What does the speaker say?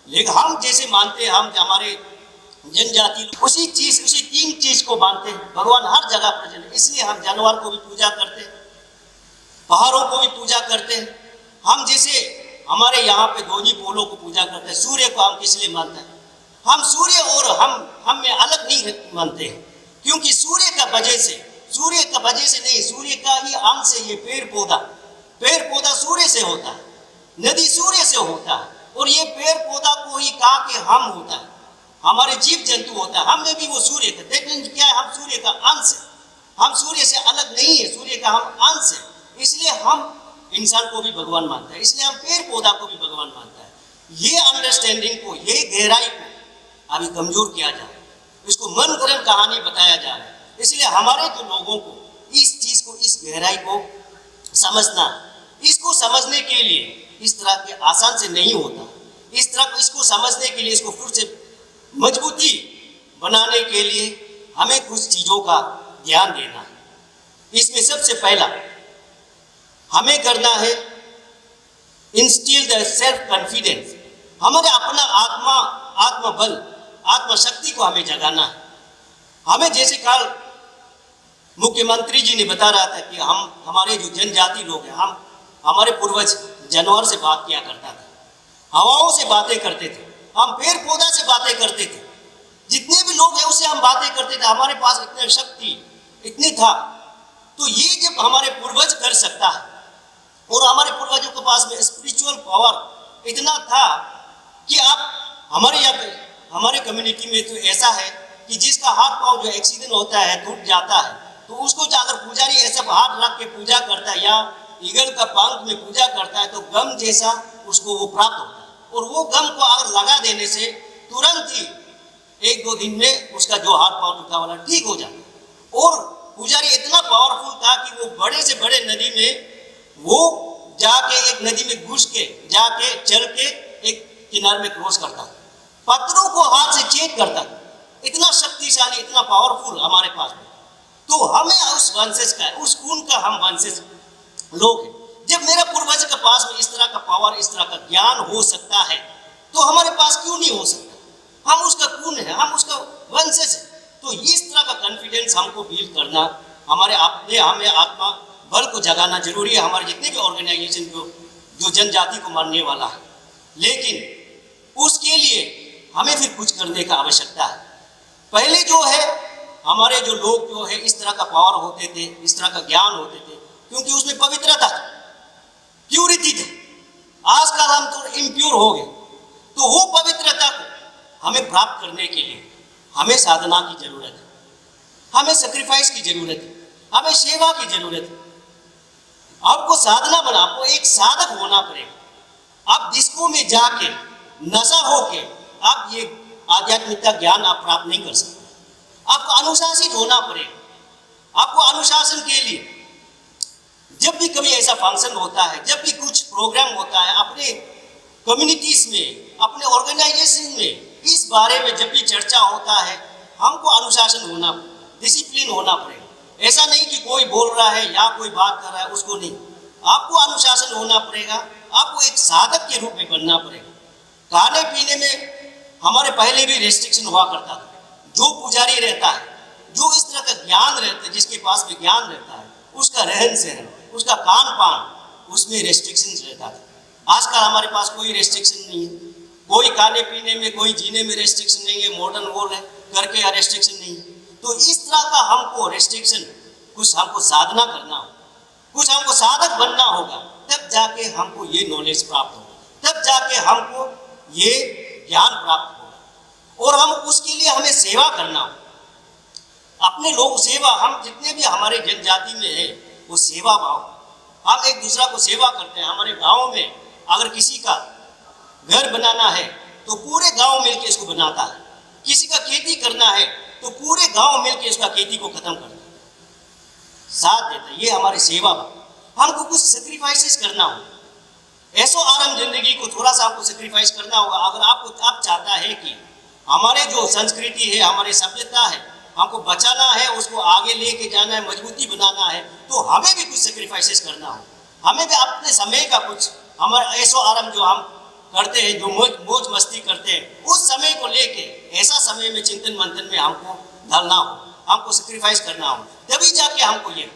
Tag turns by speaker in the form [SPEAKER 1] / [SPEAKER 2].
[SPEAKER 1] लेकिन हम जैसे मानते हैं, हम हमारे जनजाति उसी तीन चीज को मानते हैं। भगवान हर जगह प्रेजेंट है, इसलिए हम जानवर को भी पूजा करते हैं, पहाड़ों को भी पूजा करते हैं। हम जैसे हमारे यहाँ पे दोनी पोलों को पूजा करते हैं, सूर्य को हम किस लिए मानते हैं? हम सूर्य और हम में अलग नहीं मानते हैं, क्योंकि सूर्य का वजह से नहीं, सूर्य का ही अंश है। ये पेड़ पौधा सूर्य से होता है, नदी सूर्य से होता है, और ये पेड़ पौधा को ही कहा कि हम होता है, हमारे जीव जंतु होता है, हम में भी वो सूर्य का। लेकिन क्या है, हम सूर्य का अंश है, हम सूर्य से अलग नहीं है, सूर्य का हम अंश है। इसलिए हम इंसान को भी भगवान मानता है, इसलिए हम पेड़ पौधा को भी भगवान मानता है। ये अंडरस्टैंडिंग को, ये गहराई को अभी कमजोर किया जा रहा है, इसको मन गढ़ंत कहानी बताया जा रहा है। इसलिए हमारे जो लोगों को इस चीज को, इस गहराई को समझना, इसको समझने के लिए इस तरह के आसान से नहीं होता। इसको समझने के लिए, इसको फिर से मजबूती बनाने के लिए हमें कुछ चीजों का ध्यान देना है। इसमें सबसे पहला हमें करना है इंस्टिल द सेल्फ कॉन्फिडेंस। हमारे अपना आत्मबल, आत्मशक्ति को हमें जगाना है। हमें जैसे कल मुख्यमंत्री जी ने बता रहा था कि हमारे जो जनजाति लोग हैं, हमारे पूर्वज जानवर से बात किया करता था, हवाओं से बातें करते थे, हम पेड़ पौधा से बातें करते थे, जितने भी लोग हैं उससे हम बातें करते थे। हमारे पास इतनी शक्ति इतनी था। तो ये जब हमारे पूर्वज कर सकता है, और हमारे पूर्वजों के पास में स्पिरिचुअल पावर इतना था कि आप हमारे यहाँ पे, हमारे कम्युनिटी में तो ऐसा है कि जिसका हाथ पाँव जो एक्सीडेंट होता है, टूट जाता है, तो उसको अगर पुजारी ऐसा हाथ रख के पूजा करता है या ईगल का पंख में पूजा करता है, तो गम जैसा उसको वो प्राप्त होता है। और वो गम को अगर लगा देने से तुरंत ही 1-2 दिन में उसका जो हाथ पाँव टूटा वाला ठीक हो जाता। और पुजारी इतना पावरफुल था कि वो बड़े से बड़े नदी में वो जाके, एक नदी में घुस के जाके चल के एक किनारे में क्रॉस करता, पत्थरों को हाथ से छेद करता। इतना शक्तिशाली, इतना पावरफुल हमारे पास में। तो हमें उस वंशज का, उस खून का हम वंशज लोग हैं। जब मेरा पूर्वज के पास में इस तरह का पावर, इस तरह का ज्ञान हो सकता है, तो हमारे पास क्यों नहीं हो सकता? हम उसका खून है, हम उसका वंशज है। तो इस तरह का कॉन्फिडेंस हमको बिल्ड करना, हमें आत्मा बल को जगाना जरूरी है। हमारे जितने भी ऑर्गेनाइजेशन जो जनजाति को मानने वाला है, लेकिन उसके लिए हमें फिर कुछ करने का आवश्यकता है। पहले जो है, हमारे जो लोग जो है इस तरह का पावर होते थे, इस तरह का ज्ञान होते थे, क्योंकि उसमें पवित्रता था, प्यूरिटी थी। आजकल हम तो इम्प्योर हो गए। तो वो पवित्रता को हमें प्राप्त करने के लिए हमें साधना की जरूरत है, हमें सेक्रीफाइस की जरूरत है, हमें सेवा की जरूरत है। आपको साधना बना, आपको एक साधक होना पड़ेगा। आप डिस्को में जाके नशा होके आप ये आध्यात्मिकता ज्ञान आप प्राप्त नहीं कर सकते। आपको अनुशासित होना पड़ेगा। आपको अनुशासन के लिए जब भी कभी ऐसा फंक्शन होता है, जब भी कुछ प्रोग्राम होता है, अपने कम्युनिटीज में, अपने ऑर्गेनाइजेशन में इस बारे में जब भी चर्चा होता है, हमको अनुशासन होना, डिसिप्लिन होना पड़ेगा। ऐसा नहीं कि कोई बोल रहा है या कोई बात कर रहा है उसको नहीं, आपको अनुशासन होना पड़ेगा। आपको एक साधक के रूप में बनना पड़ेगा। खाने पीने में हमारे पहले भी रेस्ट्रिक्शन हुआ करता था। जो पुजारी रहता है, जो इस तरह का ज्ञान रहता है, जिसके पास में ज्ञान रहता है, उसका रहन सहन, उसका खान पान, उसमें रेस्ट्रिक्शन रहता था। आजकल हमारे पास कोई रेस्ट्रिक्शन नहीं है, कोई खाने पीने में, कोई जीने में रेस्ट्रिक्शन नहीं है, मॉडर्न वर्ल्ड है करके रेस्ट्रिक्शन नहीं है। तो इस तरह का हमको रेस्ट्रिक्शन, कुछ हमको साधना करना होगा, कुछ हमको साधक बनना होगा, तब जाके हमको ये नॉलेज प्राप्त होगा, तब जाके हमको ये ज्ञान प्राप्त होगा। और हम उसके लिए हमें सेवा करना होगा। अपने लोग सेवा, हम जितने भी हमारे जनजाति में है वो सेवा भाव, हम एक दूसरा को सेवा करते हैं। हमारे गाँव में अगर किसी का घर बनाना है तो पूरे गाँव मिलकर इसको बनाता है। किसी का खेती करना है तो पूरे गांव मिलकर इसका खेती को खत्म करता है, साथ देता है। ये हमारी सेवा भाव। हमको कुछ सेक्रीफाइसेस करना होगा। ऐसो आराम जिंदगी को थोड़ा सा हमको सेक्रीफाइस करना होगा। अगर आप चाहता है कि हमारे जो संस्कृति है, हमारी सभ्यता है, हमको बचाना है, उसको आगे लेके जाना है, मजबूती बनाना है, तो हमें भी कुछ सेक्रीफाइसेस करना हो। हमें भी अपने समय का कुछ, हमारा ऐसो आराम जो हम करते हैं, जो मौज मस्ती करते हैं, उस समय को लेके ऐसा समय में चिंतन मंथन में हमको ढलना हो, हमको सेक्रीफाइस करना हो, तभी जाके हमको ये